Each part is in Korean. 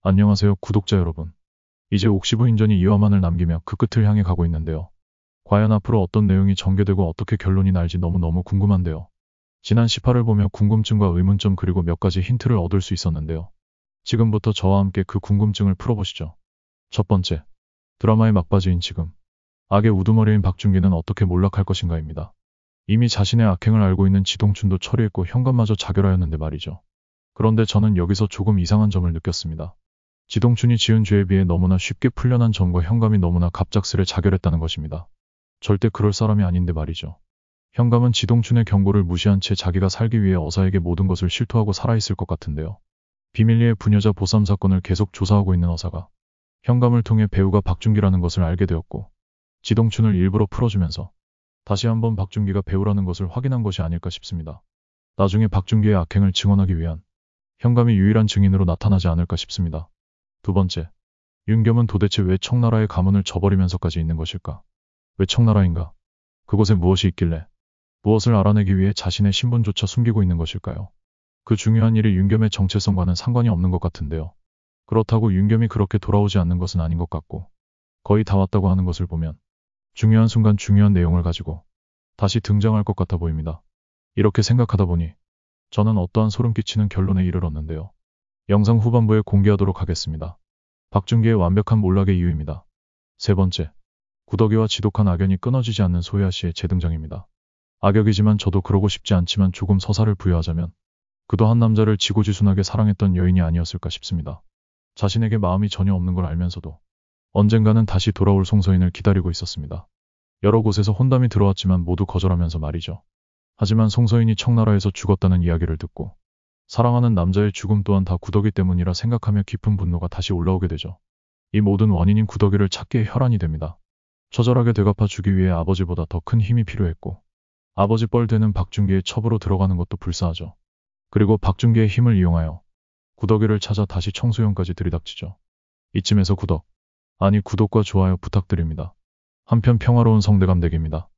안녕하세요, 구독자 여러분. 이제 옥시부인전이 2화만을 남기며 그 끝을 향해 가고 있는데요. 과연 앞으로 어떤 내용이 전개되고 어떻게 결론이 날지 너무너무 궁금한데요. 지난 18을 보며 궁금증과 의문점 그리고 몇 가지 힌트를 얻을 수 있었는데요. 지금부터 저와 함께 그 궁금증을 풀어보시죠. 첫 번째, 드라마의 막바지인 지금 악의 우두머리인 박준기는 어떻게 몰락할 것인가입니다. 이미 자신의 악행을 알고 있는 지동춘도 처리했고 현관마저 자결하였는데 말이죠. 그런데 저는 여기서 조금 이상한 점을 느꼈습니다. 지동춘이 지은 죄에 비해 너무나 쉽게 풀려난 점과 현감이 너무나 갑작스레 자결했다는 것입니다. 절대 그럴 사람이 아닌데 말이죠. 현감은 지동춘의 경고를 무시한 채 자기가 살기 위해 어사에게 모든 것을 실토하고 살아있을 것 같은데요. 비밀리에 부녀자 보쌈 사건을 계속 조사하고 있는 어사가 현감을 통해 배우가 박준기라는 것을 알게 되었고 지동춘을 일부러 풀어주면서 다시 한번 박준기가 배우라는 것을 확인한 것이 아닐까 싶습니다. 나중에 박준기의 악행을 증언하기 위한 현감이 유일한 증인으로 나타나지 않을까 싶습니다. 두 번째, 윤겸은 도대체 왜 청나라의 가문을 저버리면서까지 있는 것일까? 왜 청나라인가? 그곳에 무엇이 있길래 무엇을 알아내기 위해 자신의 신분조차 숨기고 있는 것일까요? 그 중요한 일이 윤겸의 정체성과는 상관이 없는 것 같은데요. 그렇다고 윤겸이 그렇게 돌아오지 않는 것은 아닌 것 같고 거의 다 왔다고 하는 것을 보면 중요한 순간 중요한 내용을 가지고 다시 등장할 것 같아 보입니다. 이렇게 생각하다 보니 저는 어떠한 소름 끼치는 결론에 이르렀는데요. 영상 후반부에 공개하도록 하겠습니다. 박준기의 완벽한 몰락의 이유입니다. 세 번째, 구더기와 지독한 악연이 끊어지지 않는 소혜아 씨의 재등장입니다. 악역이지만 저도 그러고 싶지 않지만 조금 서사를 부여하자면 그도 한 남자를 지고지순하게 사랑했던 여인이 아니었을까 싶습니다. 자신에게 마음이 전혀 없는 걸 알면서도 언젠가는 다시 돌아올 송서인을 기다리고 있었습니다. 여러 곳에서 혼담이 들어왔지만 모두 거절하면서 말이죠. 하지만 송서인이 청나라에서 죽었다는 이야기를 듣고 사랑하는 남자의 죽음 또한 다 구더기 때문이라 생각하며 깊은 분노가 다시 올라오게 되죠. 이 모든 원인인 구더기를 찾기에 혈안이 됩니다. 처절하게 되갚아 주기 위해 아버지보다 더 큰 힘이 필요했고 아버지 뻘되는 박준기의 첩으로 들어가는 것도 불사하죠. 그리고 박준기의 힘을 이용하여 구더기를 찾아 다시 청소년까지 들이닥치죠. 이쯤에서 구독과 좋아요 부탁드립니다. 한편 평화로운 성대감 댁입니다.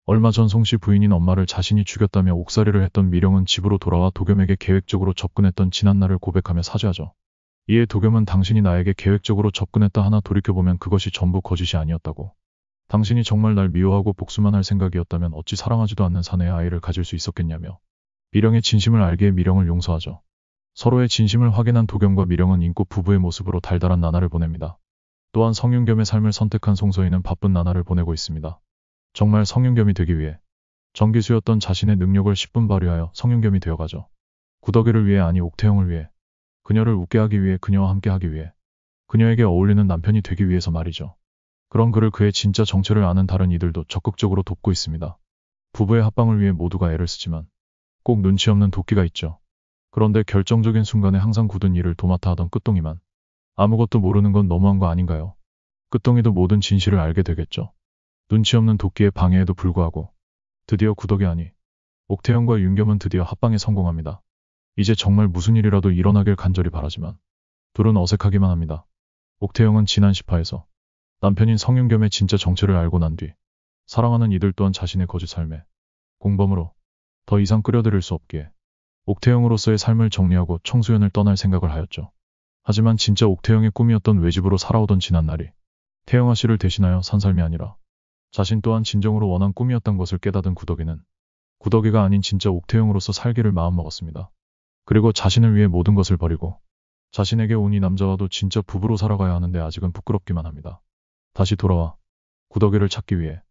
얼마 전 송씨 부인인 엄마를 자신이 죽였다며 옥살이를 했던 미령은 집으로 돌아와 도겸에게 계획적으로 접근했던 지난날을 고백하며 사죄하죠. 이에 도겸은 당신이 나에게 계획적으로 접근했다 하나 돌이켜보면 그것이 전부 거짓이 아니었다고. 당신이 정말 날 미워하고 복수만 할 생각이었다면 어찌 사랑하지도 않는 사내의 아이를 가질 수 있었겠냐며 미령의 진심을 알기에 미령을 용서하죠. 서로의 진심을 확인한 도겸과 미령은 인꽃 부부의 모습으로 달달한 나날을 보냅니다. 또한 성윤겸의 삶을 선택한 송서인은 바쁜 나날을 보내고 있습니다. 정말 성윤겸이 되기 위해 정기수였던 자신의 능력을 10분 발휘하여 성윤겸이 되어가죠. 구더기를 위해 아니 옥태영을 위해 그녀를 웃게 하기 위해 그녀와 함께 하기 위해 그녀에게 어울리는 남편이 되기 위해서 말이죠. 그런 그를 그의 진짜 정체를 아는 다른 이들도 적극적으로 돕고 있습니다. 부부의 합방을 위해 모두가 애를 쓰지만 꼭 눈치 없는 도끼가 있죠. 그런데 결정적인 순간에 항상 굳은 일을 도맡아 하던 끝동이만 아무것도 모르는 건 너무한 거 아닌가요? 끝동이도 모든 진실을 알게 되겠죠. 눈치 없는 도끼의 방해에도 불구하고 드디어 구덕이 아니 옥태영과 윤겸은 드디어 합방에 성공합니다. 이제 정말 무슨 일이라도 일어나길 간절히 바라지만 둘은 어색하기만 합니다. 옥태영은 지난 10화에서 남편인 성윤겸의 진짜 정체를 알고 난 뒤 사랑하는 이들 또한 자신의 거짓 삶에 공범으로 더 이상 끌어들일 수 없기에 옥태영으로서의 삶을 정리하고 청소년을 떠날 생각을 하였죠. 하지만 진짜 옥태영의 꿈이었던 외집으로 살아오던 지난날이 태영아 씨를 대신하여 산 삶이 아니라 자신 또한 진정으로 원한 꿈이었던 것을 깨닫은 구더기는 구더기가 아닌 진짜 옥태영으로서 살기를 마음먹었습니다. 그리고 자신을 위해 모든 것을 버리고 자신에게 온 이 남자와도 진짜 부부로 살아가야 하는데 아직은 부끄럽기만 합니다. 다시 돌아와 구더기를 찾기 위해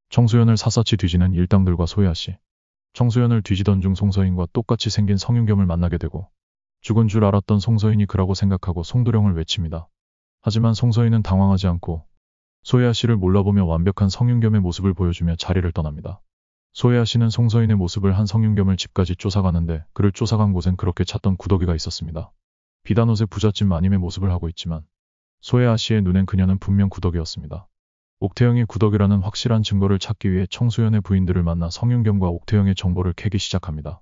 청소년을 샅샅이 뒤지는 일당들과 소혜아 씨. 청소년을 뒤지던 중 송서인과 똑같이 생긴 성윤겸을 만나게 되고 죽은 줄 알았던 송서인이 그라고 생각하고 송도령을 외칩니다. 하지만 송서인은 당황하지 않고 소혜아 씨를 몰라보며 완벽한 성윤겸의 모습을 보여주며 자리를 떠납니다. 소혜아 씨는 송서인의 모습을 한 성윤겸을 집까지 쫓아가는데 그를 쫓아간 곳엔 그렇게 찾던 구더기가 있었습니다. 비단옷에 부잣집 마님의 모습을 하고 있지만 소혜아 씨의 눈엔 그녀는 분명 구더기였습니다. 옥태영이 구더기라는 확실한 증거를 찾기 위해 청소년의 부인들을 만나 성윤겸과 옥태영의 정보를 캐기 시작합니다.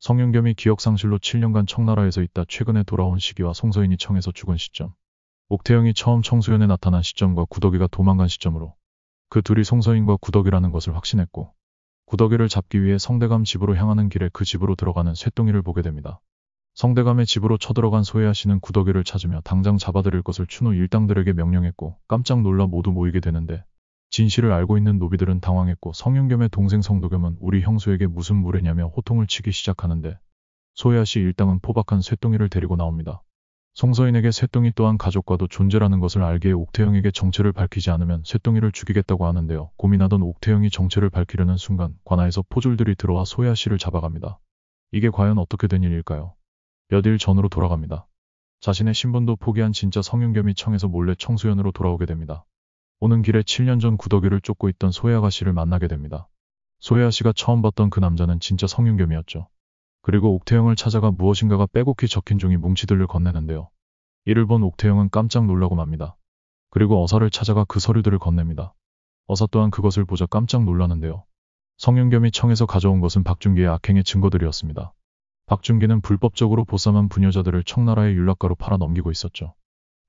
성윤겸이 기억상실로 7년간 청나라에서 있다 최근에 돌아온 시기와 송서인이 청에서 죽은 시점, 옥태영이 처음 청소년에 나타난 시점과 구더기가 도망간 시점으로 그 둘이 송서인과 구더기라는 것을 확신했고 구더기를 잡기 위해 성대감 집으로 향하는 길에 그 집으로 들어가는 쇠뚱이를 보게 됩니다. 성대감의 집으로 쳐들어간 소혜아 씨는 구더기를 찾으며 당장 잡아들일 것을 춘우 일당들에게 명령했고 깜짝 놀라 모두 모이게 되는데 진실을 알고 있는 노비들은 당황했고 성윤겸의 동생 성도겸은 우리 형수에게 무슨 무례냐며 호통을 치기 시작하는데 소혜아 씨 일당은 포박한 쇠뚱이를 데리고 나옵니다. 송서인에게 쇠뚱이 또한 가족과도 존재라는 것을 알기에 옥태영에게 정체를 밝히지 않으면 쇠뚱이를 죽이겠다고 하는데요. 고민하던 옥태영이 정체를 밝히려는 순간 관아에서 포졸들이 들어와 소혜아 씨를 잡아갑니다. 이게 과연 어떻게 된 일일까요? 몇 일 전으로 돌아갑니다. 자신의 신분도 포기한 진짜 성윤겸이 청에서 몰래 청수연으로 돌아오게 됩니다. 오는 길에 7년 전 구더기를 쫓고 있던 소혜아 씨를 만나게 됩니다. 소혜아 씨가 처음 봤던 그 남자는 진짜 성윤겸이었죠. 그리고 옥태영을 찾아가 무엇인가가 빼곡히 적힌 종이 뭉치들을 건네는데요. 이를 본 옥태영은 깜짝 놀라고 맙니다. 그리고 어사를 찾아가 그 서류들을 건넵니다. 어사 또한 그것을 보자 깜짝 놀라는데요. 성윤겸이 청에서 가져온 것은 박준기의 악행의 증거들이었습니다. 박준기는 불법적으로 보쌈한 부녀자들을 청나라의 윤락가로 팔아 넘기고 있었죠.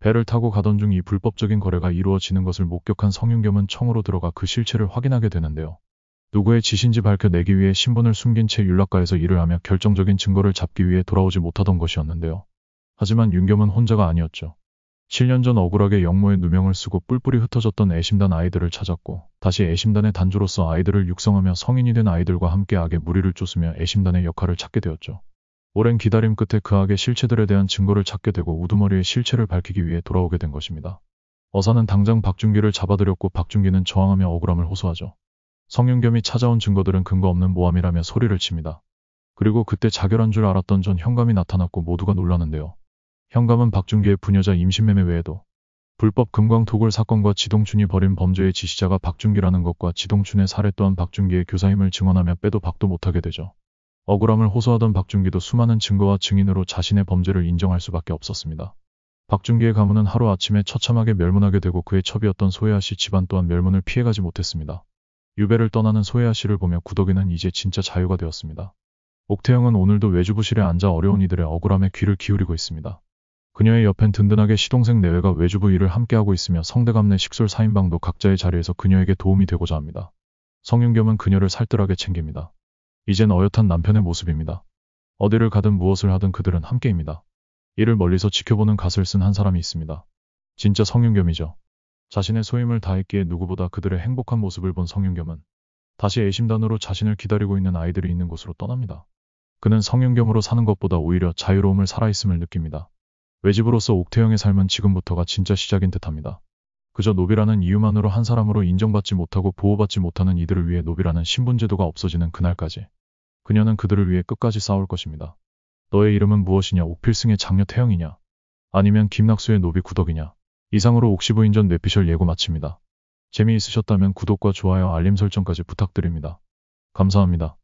배를 타고 가던 중 이 불법적인 거래가 이루어지는 것을 목격한 성윤겸은 청으로 들어가 그 실체를 확인하게 되는데요. 누구의 짓인지 밝혀내기 위해 신분을 숨긴 채 윤락가에서 일을 하며 결정적인 증거를 잡기 위해 돌아오지 못하던 것이었는데요. 하지만 윤겸은 혼자가 아니었죠. 7년 전 억울하게 영모의 누명을 쓰고 뿔뿔이 흩어졌던 애심단 아이들을 찾았고 다시 애심단의 단주로서 아이들을 육성하며 성인이 된 아이들과 함께 악의 무리를 쫓으며 애심단의 역할을 찾게 되었죠. 오랜 기다림 끝에 그 악의 실체들에 대한 증거를 찾게 되고 우두머리의 실체를 밝히기 위해 돌아오게 된 것입니다. 어사는 당장 박준기를 잡아들였고 박준기는 저항하며 억울함을 호소하죠. 성윤겸이 찾아온 증거들은 근거 없는 모함이라며 소리를 칩니다. 그리고 그때 자결한 줄 알았던 전 현감이 나타났고 모두가 놀라는데요. 현감은 박준기의 부녀자 임신매매 외에도 불법 금광토굴 사건과 지동춘이 벌인 범죄의 지시자가 박준기라는 것과 지동춘의 살해 또한 박준기의 교사임을 증언하며 빼도 박도 못하게 되죠. 억울함을 호소하던 박준기도 수많은 증거와 증인으로 자신의 범죄를 인정할 수밖에 없었습니다. 박준기의 가문은 하루아침에 처참하게 멸문하게 되고 그의 첩이었던 소혜아 씨 집안 또한 멸문을 피해가지 못했습니다. 유배를 떠나는 소혜아 씨를 보며 구더기는 이제 진짜 자유가 되었습니다. 옥태영은 오늘도 외주부실에 앉아 어려운 이들의 억울함에 귀를 기울이고 있습니다. 그녀의 옆엔 든든하게 시동생 내외가 외주부 일을 함께하고 있으며 성대감 내 식솔 4인방도 각자의 자리에서 그녀에게 도움이 되고자 합니다. 성윤겸은 그녀를 살뜰하게 챙깁니다. 이젠 어엿한 남편의 모습입니다. 어디를 가든 무엇을 하든 그들은 함께입니다. 이를 멀리서 지켜보는 갓을 쓴 한 사람이 있습니다. 진짜 성윤겸이죠. 자신의 소임을 다했기에 누구보다 그들의 행복한 모습을 본 성윤겸은 다시 애심단으로 자신을 기다리고 있는 아이들이 있는 곳으로 떠납니다. 그는 성윤겸으로 사는 것보다 오히려 자유로움을 살아있음을 느낍니다. 외집으로서 옥태영의 삶은 지금부터가 진짜 시작인 듯합니다. 그저 노비라는 이유만으로 한 사람으로 인정받지 못하고 보호받지 못하는 이들을 위해 노비라는 신분제도가 없어지는 그날까지 그녀는 그들을 위해 끝까지 싸울 것입니다. 너의 이름은 무엇이냐? 옥필승의 장녀 태영이냐? 아니면 김낙수의 노비 구덕이냐? 이상으로 옥시부인전 뇌피셜 예고 마칩니다. 재미있으셨다면 구독과 좋아요 알림 설정까지 부탁드립니다. 감사합니다.